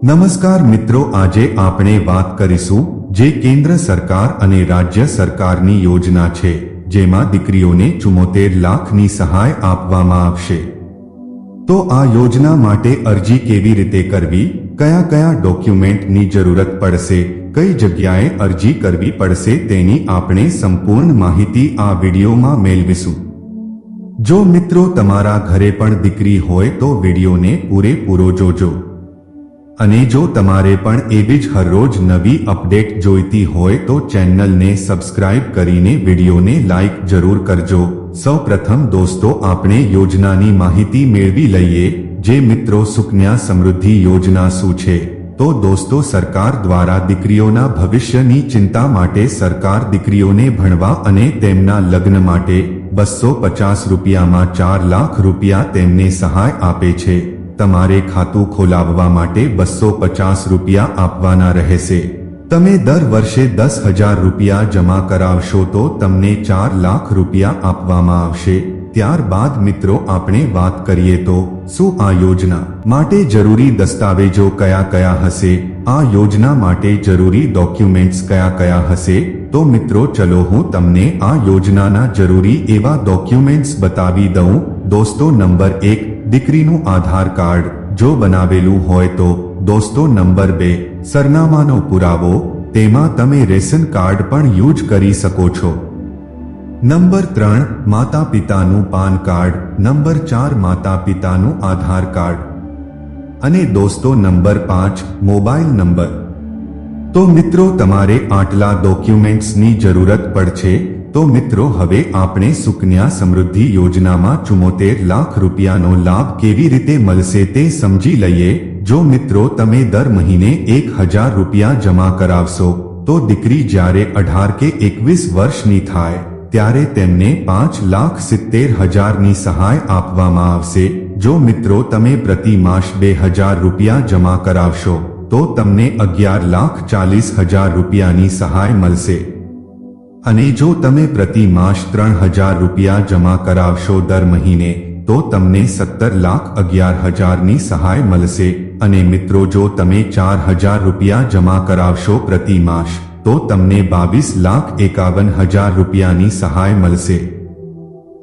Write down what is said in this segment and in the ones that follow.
નમસ્કાર મિત્રો, આજે આપણે વાત કરીશું જે કેન્દ્ર સરકાર અને રાજ્ય સરકારની યોજના છે જેમાં દીકરીઓને 74 લાખની સહાય આપવામાં આવશે। તો આ યોજના માટે અરજી કેવી રીતે કરવી, કયા કયા ડોક્યુમેન્ટની જરૂરત પડશે, કઈ જગ્યાએ અરજી કરવી પડશે તેની આપણે સંપૂર્ણ માહિતી આ વિડીયોમાં મેળવીશું। જો મિત્રો તમારા ઘરે પણ દીકરી હોય તો વિડીયોને પૂરેપૂરો જોજો અને જો તમારે પણ એવી જ હરરોજ નવી અપડેટ જોઈતી હોય તો ચેનલને સબસ્ક્રાઇબ કરીને વિડીયોને લાઇક જરૂર કરજો। સૌપ્રથમ દોસ્તો આપણે યોજનાની માહિતી મેળવી લઈએ। જે મિત્રો સુકન્યા સમૃદ્ધિ યોજના શું છે? તો દોસ્તો સરકાર દ્વારા દીકરીઓના ભવિષ્યની ચિંતા માટે સરકાર દીકરીઓને ભણવા અને તેમના લગ્ન માટે 250 રૂપિયામાં 4 લાખ રૂપિયા તેમને સહાય આપે છે। તમારે ખાતું ખોલાવવા માટે 250 રૂપિયા આપવાના રહેશે। તમે દર વર્ષે 10,000 રૂપિયા જમા કરાવશો તો તમને 4 લાખ રૂપિયા આપવામાં આવશે। ત્યારબાદ મિત્રો આપણે વાત કરીએ તો શું આ યોજના માટે જરૂરી દસ્તાવેજો કયા કયા હશે, આ યોજના માટે જરૂરી ડોક્યુમેન્ટ્સ કયા કયા હશે? તો મિત્રો ચલો હું તમને આ યોજનાના જરૂરી એવા ડોક્યુમેન્ટ્સ બતાવી દઉં। દોસ્તો નંબર 1, દીકરીનું આધાર કાર્ડ જો બનાવેલું હોય તો। દોસ્તો નંબર 2, સરનામાનો પુરાવો, તેમાં તમે રેશન કાર્ડ પણ યુઝ કરી શકો છો। નંબર 3, માતા પિતાનું પાન કાર્ડ। નંબર 4, માતા પિતાનું આધાર કાર્ડ। અને દોસ્તો નંબર 5, મોબાઈલ નંબર। તો મિત્રો તમારે આટલા ડોક્યુમેન્ટ્સની જરૂરત પડશે। તો મિત્રો હવે આપણે સુકન્યા સમૃદ્ધિ યોજનામાં 74 લાખ રૂપિયાનો લાભ કેવી રીતે મળશે તે સમજી લઈએ। જો મિત્રો તમે દર મહિને 1,000 રૂપિયા જમા કરાવશો તો દીકરી જ્યારે 18 કે 21 વર્ષની થાય ત્યારે તેમને 5,70,000ની સહાય આપવામાં આવશે। જો મિત્રો તમે પ્રતિ માસ 2,000 રૂપિયા જમા કરાવશો તો તમને 11,40,000 રૂપિયાની સહાય મળશે। અને જો તમે પ્રતિ માસ 3,000 રૂપિયા જમા કરાવશો દર મહિને તો તમને 17,11,000ની સહાય મળશે। અને મિત્રો જો તમે 4,000 રૂપિયા જમા કરાવશો પ્રતિ માસ તો તમને 22,51,000 રૂપિયાની સહાય મળશે।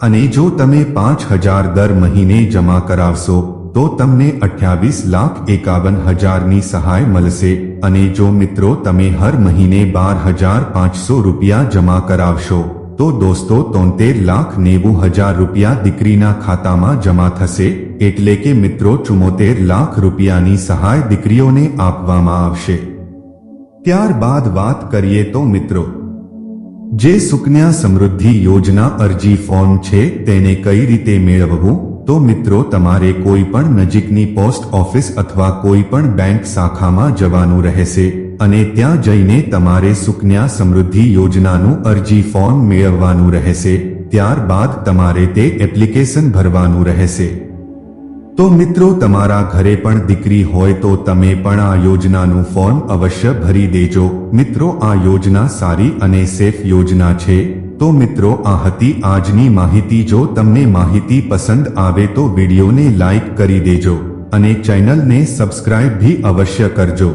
અને જો તમે 5,000 દર મહિને જમા કરાવશો તો તમને 28,51,000ની સહાય મળશે। અને જો મિત્રો તમે હર મહિને 12,500 રૂપિયા જમા કરાવશો તો દોસ્તો 73,90,000 રૂપિયા દીકરીના ખાતામાં જમા થશે। એટલે કે મિત્રો 74 લાખ રૂપિયાની સહાય દીકરીઓને આપવામાં આવશે। ત્યારબાદ વાત કરીએ તો મિત્રો જે સુકન્યા સમૃદ્ધિ યોજના અરજી ફોર્મ છે તેને કઈ રીતે મેળવવું? તો મિત્રો તમારે કોઈ પણ નજીકની પોસ્ટ ઓફિસ અથવા કોઈ પણ બેંક શાખામાં જવાનું રહેશે અને ત્યાં જઈને તમારે સુકન્યા સમૃદ્ધિ યોજનાનું અરજી ફોર્મ મેળવવાનું રહેશે। ત્યારબાદ તમારે તે એપ્લિકેશન ભરવાનું રહેશે। તો મિત્રો તમારા ઘરે પણ દીકરી હોય તો તમે પણ આ યોજનાનું ફોર્મ અવશ્ય ભરી દેજો। મિત્રો આ યોજના સારી અને સેફ યોજના છે। તો મિત્રો આ હતી આજની માહિતી। જો તમને માહિતી પસંદ આવે તો વિડીયોને લાઈક કરી દેજો અને ચેનલને સબસ્ક્રાઇબ भी અવશ્ય કરજો।